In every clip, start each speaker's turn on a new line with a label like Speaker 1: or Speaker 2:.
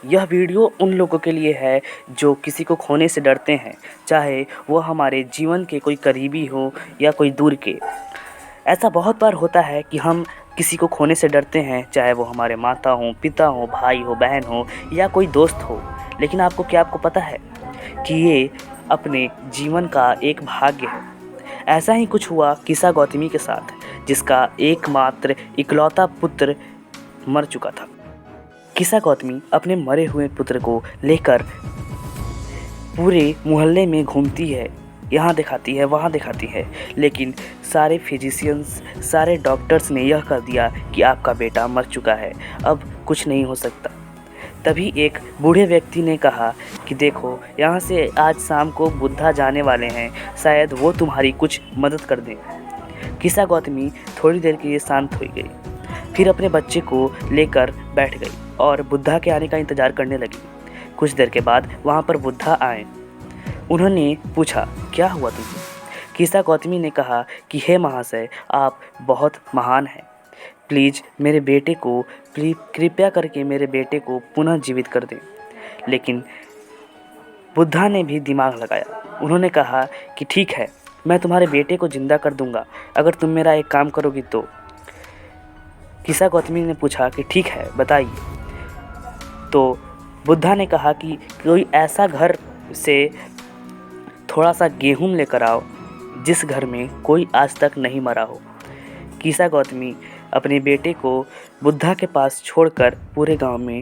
Speaker 1: यह वीडियो उन लोगों के लिए है जो किसी को खोने से डरते हैं, चाहे वो हमारे जीवन के कोई करीबी हो या कोई दूर के। ऐसा बहुत बार होता है कि हम किसी को खोने से डरते हैं, चाहे वो हमारे माता हों, पिता हों, भाई हो, बहन हो या कोई दोस्त हो। लेकिन आपको पता है कि ये अपने जीवन का एक भाग्य है। ऐसा ही कुछ हुआ किस्सा गौतमी के साथ, जिसका एकमात्र इकलौता पुत्र मर चुका था। किस्सा गौतमी अपने मरे हुए पुत्र को लेकर पूरे मोहल्ले में घूमती है, यहाँ दिखाती है, वहाँ दिखाती है, लेकिन सारे फिजिशियंस, सारे डॉक्टर्स ने यह कर दिया कि आपका बेटा मर चुका है, अब कुछ नहीं हो सकता। तभी एक बूढ़े व्यक्ति ने कहा कि देखो, यहाँ से आज शाम को बुद्धा जाने वाले हैं, शायद वो तुम्हारी कुछ मदद कर दें। किस्सा गौतमी थोड़ी देर के लिए शांत हो गई, फिर अपने बच्चे को लेकर बैठ गई और बुद्धा के आने का इंतज़ार करने लगी। कुछ देर के बाद वहाँ पर बुद्धा आए। उन्होंने पूछा, क्या हुआ तुम्हें? किस्सा गौतमी ने कहा कि हे महाशय, आप बहुत महान हैं, प्लीज़ मेरे बेटे को कृपया करके मेरे बेटे को पुनः जीवित कर दें। लेकिन बुद्धा ने भी दिमाग लगाया। उन्होंने कहा कि ठीक है, मैं तुम्हारे बेटे को ज़िंदा कर दूंगा अगर तुम मेरा एक काम करोगी तो। किस्सा गौतमी ने पूछा कि ठीक है, बताइए। तो बुद्धा ने कहा कि कोई ऐसा घर से थोड़ा सा गेहूं लेकर आओ जिस घर में कोई आज तक नहीं मरा हो। किस्सा गौतमी अपने बेटे को बुद्धा के पास छोड़कर पूरे गांव में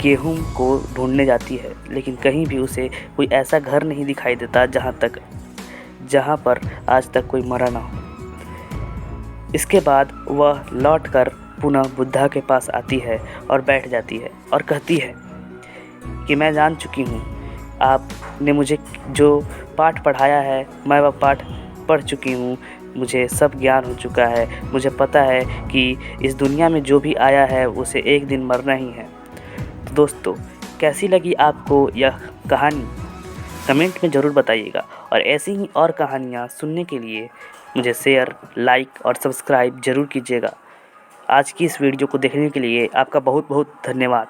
Speaker 1: गेहूं को ढूंढने जाती है, लेकिन कहीं भी उसे कोई ऐसा घर नहीं दिखाई देता जहां पर आज तक कोई मरा ना हो। इसके बाद वह लौटकर पुनः बुद्धा के पास आती है और बैठ जाती है और कहती है कि मैं जान चुकी हूँ, आपने मुझे जो पाठ पढ़ाया है मैं वह पाठ पढ़ चुकी हूँ, मुझे सब ज्ञान हो चुका है। मुझे पता है कि इस दुनिया में जो भी आया है उसे एक दिन मरना ही है। तो दोस्तों, कैसी लगी आपको यह कहानी? कमेंट में ज़रूर बताइएगा, और ऐसी ही और कहानियाँ सुनने के लिए मुझे शेयर, लाइक और सब्सक्राइब ज़रूर कीजिएगा। आज की इस वीडियो को देखने के लिए आपका बहुत बहुत धन्यवाद।